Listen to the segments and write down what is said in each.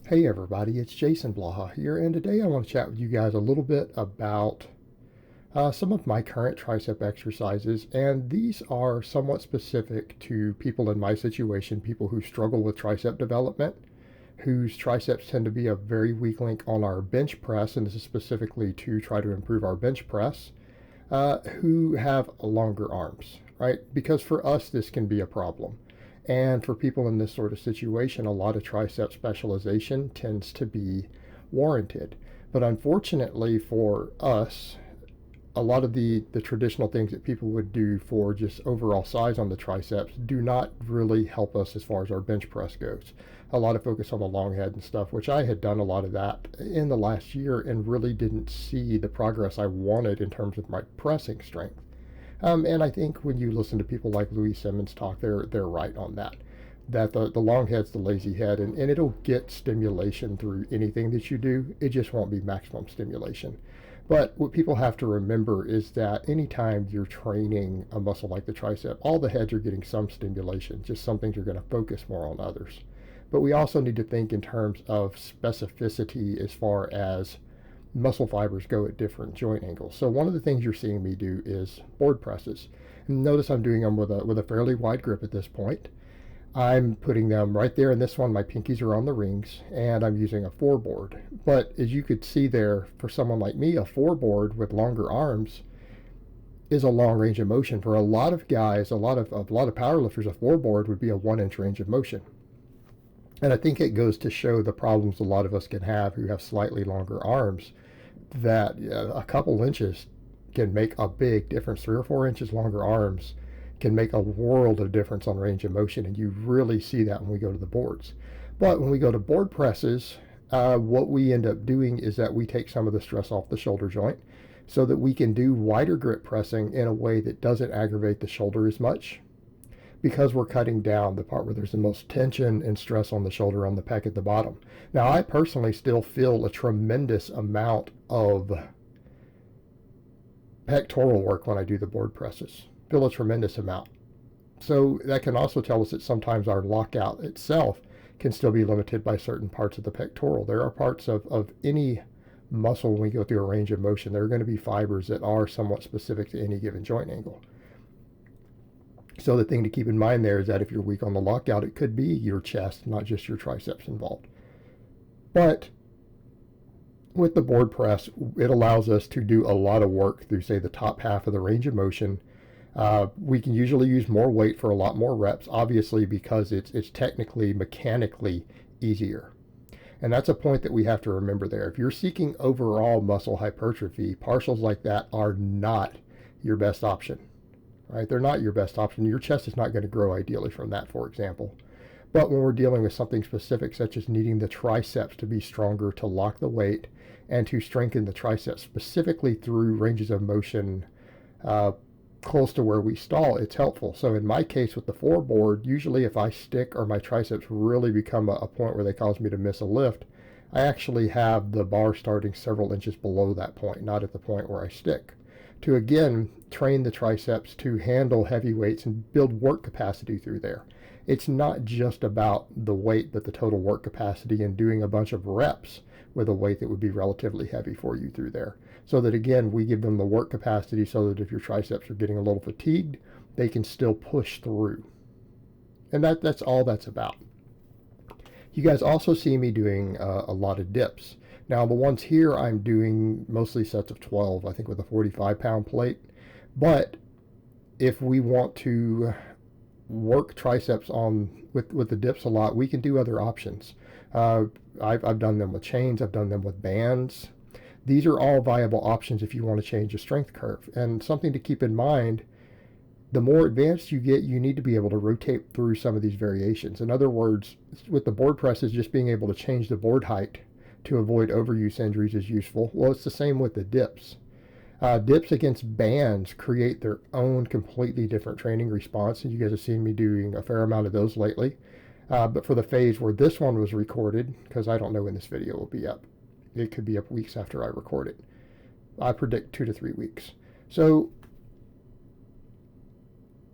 Hey everybody, it's Jason Blaha here, and today I want to chat with you guys a little bit about some of my current tricep exercises, and these are somewhat specific to people in my situation, people who struggle with tricep development, whose triceps tend to be a very weak link on our bench press, and this is specifically to try to improve our bench press, who have longer arms, right? Because for us, this can be a problem. And for people in this sort of situation, a lot of tricep specialization tends to be warranted. But unfortunately for us, a lot of the traditional things that people would do for just overall size on the triceps do not really help us as far as our bench press goes. A lot of focus on the long head and stuff, which I had done a lot of that in the last year and really didn't see the progress I wanted in terms of my pressing strength. And I think when you listen to people like Louis Simmons talk, they're right on that. That the long head's the lazy head, and it'll get stimulation through anything that you do. It just won't be maximum stimulation. But what people have to remember is that anytime you're training a muscle like the tricep, all the heads are getting some stimulation. Just some things are going to focus more on others. But we also need to think in terms of specificity as far as muscle fibers go at different joint angles. So one of the things you're seeing me do is board presses. And notice I'm doing them with a fairly wide grip at this point. I'm putting them right there in this one. My pinkies are on the rings, and I'm using a 4-board. But as you could see there, for someone like me, a 4-board with longer arms is a long range of motion. For a lot of guys, a lot of powerlifters, a 4-board would be a 1-inch range of motion. And I think it goes to show the problems a lot of us can have who have slightly longer arms, that a couple inches can make a big difference. 3 or 4 inches longer arms can make a world of difference on range of motion, and you really see that when we go to the boards. But when we go to board presses, what we end up doing is that we take some of the stress off the shoulder joint so that we can do wider grip pressing in a way that doesn't aggravate the shoulder as much, because we're cutting down the part where there's the most tension and stress on the shoulder on the pec at the bottom. Now, I personally still feel a tremendous amount of pectoral work when I do the board presses. Feel a tremendous amount. So that can also tell us that sometimes our lockout itself can still be limited by certain parts of the pectoral. There are parts of any muscle when we go through a range of motion, there are going to be fibers that are somewhat specific to any given joint angle. So the thing to keep in mind there is that if you're weak on the lockout, it could be your chest, not just your triceps involved. But with the board press, it allows us to do a lot of work through, say, the top half of the range of motion. We can usually use more weight for a lot more reps, obviously, because it's technically, mechanically easier. And that's a point that we have to remember there. If you're seeking overall muscle hypertrophy, partials like that are not your best option. Right? They're not your best option. Your chest is not going to grow ideally from that, for example. But when we're dealing with something specific, such as needing the triceps to be stronger to lock the weight and to strengthen the triceps specifically through ranges of motion close to where we stall, it's helpful. So in my case with the 4-board, usually if I stick or my triceps really become a point where they cause me to miss a lift, I actually have the bar starting several inches below that point, not at the point where I stick, to again train the triceps to handle heavy weights and build work capacity through there. It's not just about the weight, but the total work capacity and doing a bunch of reps with a weight that would be relatively heavy for you through there. So that again, we give them the work capacity so that if your triceps are getting a little fatigued, they can still push through. And that's all that's about. You guys also see me doing a lot of dips. Now the ones here I'm doing mostly sets of 12, I think with a 45-pound plate. But if we want to work triceps on with the dips a lot, we can do other options. I've done them with chains, I've done them with bands. These are all viable options if you want to change the strength curve. And something to keep in mind, the more advanced you get, you need to be able to rotate through some of these variations. In other words, with the board presses, just being able to change the board height to avoid overuse injuries is useful. Well, it's the same with the dips. Dips against bands create their own completely different training response, and you guys have seen me doing a fair amount of those lately. But for the phase where this one was recorded, because I don't know when this video will be up, it could be up weeks after I record it. I predict 2 to 3 weeks. So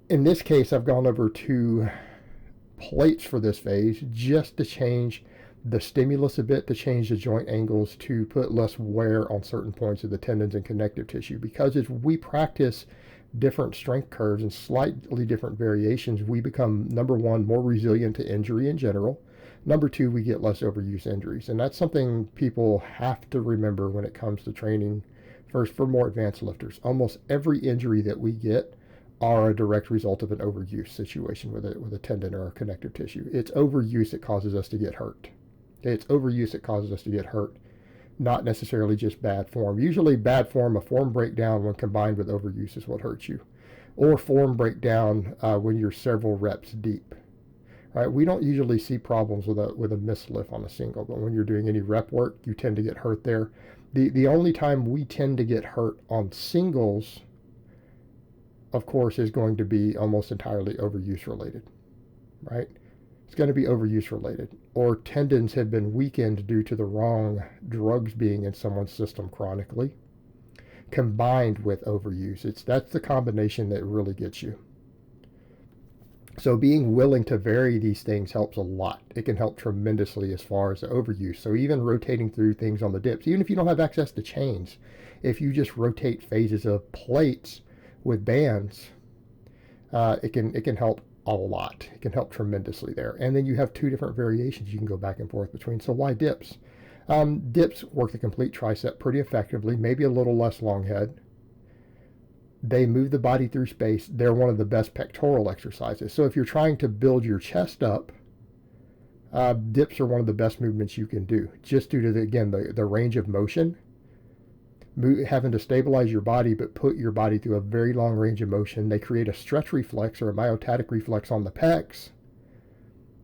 in this case, I've gone over to plates for this phase just to change the stimulus a bit to change the joint angles to put less wear on certain points of the tendons and connective tissue. Because as we practice different strength curves and slightly different variations, we become, number one, more resilient to injury in general. Number two, we get less overuse injuries. And that's something people have to remember when it comes to training for more advanced lifters. Almost every injury that we get are a direct result of an overuse situation with a tendon or a connective tissue. It's overuse that causes us to get hurt. It's overuse that causes us to get hurt, not necessarily just bad form. Usually bad form, a form breakdown when combined with overuse is what hurts you. Or form breakdown when you're several reps deep. Right? We don't usually see problems with a mislift on a single, but when you're doing any rep work, you tend to get hurt there. The only time we tend to get hurt on singles, of course, is going to be almost entirely overuse related, right? It's going to be overuse related, or tendons have been weakened due to the wrong drugs being in someone's system chronically, combined with overuse. That's the combination that really gets you. So being willing to vary these things helps a lot. It can help tremendously as far as the overuse. So even rotating through things on the dips, even if you don't have access to chains, if you just rotate phases of plates with bands, it can help a lot. It can help tremendously there. And then you have two different variations you can go back and forth between. So why dips? Dips work the complete tricep pretty effectively, maybe a little less long head. They move the body through space. They're one of the best pectoral exercises. So if you're trying to build your chest up, dips are one of the best movements you can do, just due to, the range of motion. Having to stabilize your body, but put your body through a very long range of motion. They create a stretch reflex or a myotatic reflex on the pecs,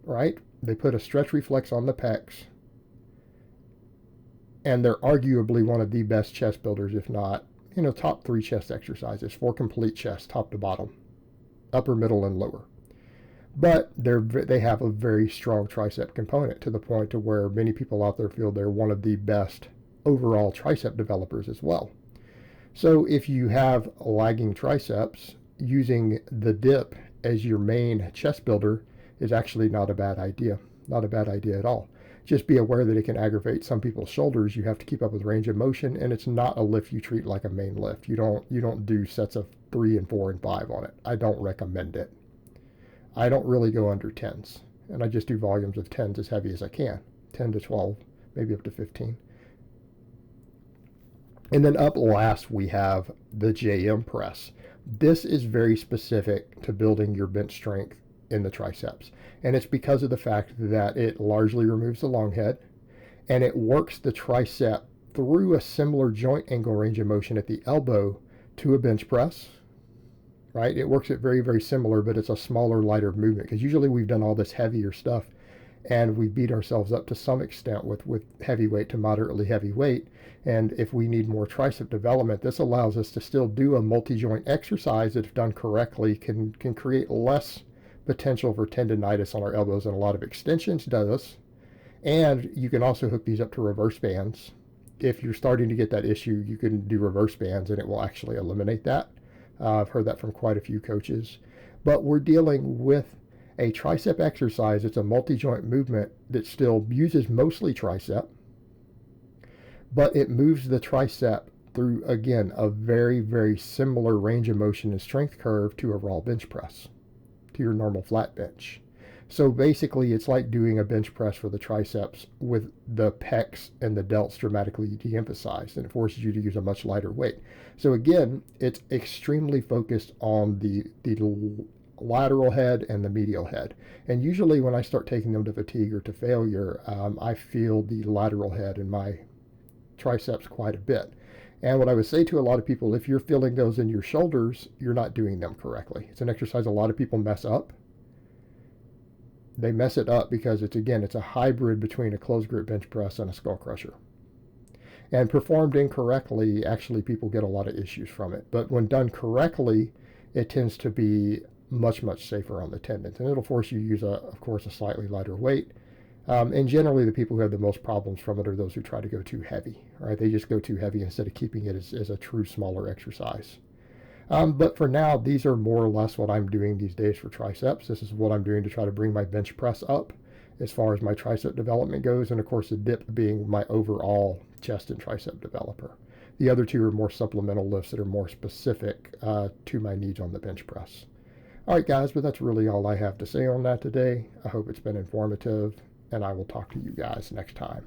right? They put a stretch reflex on the pecs, and they're arguably one of the best chest builders, if not, top 3 chest exercises for complete chest, top to bottom, upper, middle, and lower. But they have a very strong tricep component, to the point to where many people out there feel they're one of the best overall tricep developers as well. So if you have lagging triceps, using the dip as your main chest builder is actually not a bad idea. Not a bad idea at all. Just be aware that it can aggravate some people's shoulders. You have to keep up with range of motion, and it's not a lift you treat like a main lift. You don't do sets of 3 and 4 and 5 on it. I don't recommend it. I don't really go under 10s, and I just do volumes of 10s as heavy as I can, 10 to 12, maybe up to 15. And then up last, we have the Empress. This is very specific to building your bench strength in the triceps. And it's because of the fact that it largely removes the long head, and it works the tricep through a similar joint angle range of motion at the elbow to a bench press, right? It works it very, very similar, but it's a smaller, lighter movement, because usually we've done all this heavier stuff and we beat ourselves up to some extent with heavyweight to moderately heavy weight. And if we need more tricep development, this allows us to still do a multi-joint exercise that, if done correctly, can create less potential for tendonitis on our elbows, and a lot of extensions does. And you can also hook these up to reverse bands. If you're starting to get that issue, you can do reverse bands and it will actually eliminate that. I've heard that from quite a few coaches. But we're dealing with a tricep exercise. It's a multi-joint movement that still uses mostly tricep, but it moves the tricep through, again, a very, very similar range of motion and strength curve to a raw bench press, to your normal flat bench. So basically, it's like doing a bench press for the triceps with the pecs and the delts dramatically de-emphasized, and it forces you to use a much lighter weight. So again, it's extremely focused on the lateral head and the medial head. And usually when I start taking them to fatigue or to failure, I feel the lateral head in my triceps quite a bit. And what I would say to a lot of people, if you're feeling those in your shoulders, you're not doing them correctly. It's an exercise a lot of people mess up. They mess it up because it's a hybrid between a closed grip bench press and a skull crusher. And performed incorrectly, actually people get a lot of issues from it. But when done correctly, it tends to be much, much safer on the tendons. And it'll force you to use, of course, a slightly lighter weight. And generally the people who have the most problems from it are those who try to go too heavy, right? They just go too heavy instead of keeping it as a true smaller exercise. But for now, these are more or less what I'm doing these days for triceps. This is what I'm doing to try to bring my bench press up as far as my tricep development goes, and of course the dip being my overall chest and tricep developer. The other two are more supplemental lifts that are more specific to my needs on the bench press. All right, guys, but that's really all I have to say on that today. I hope it's been informative, and I will talk to you guys next time.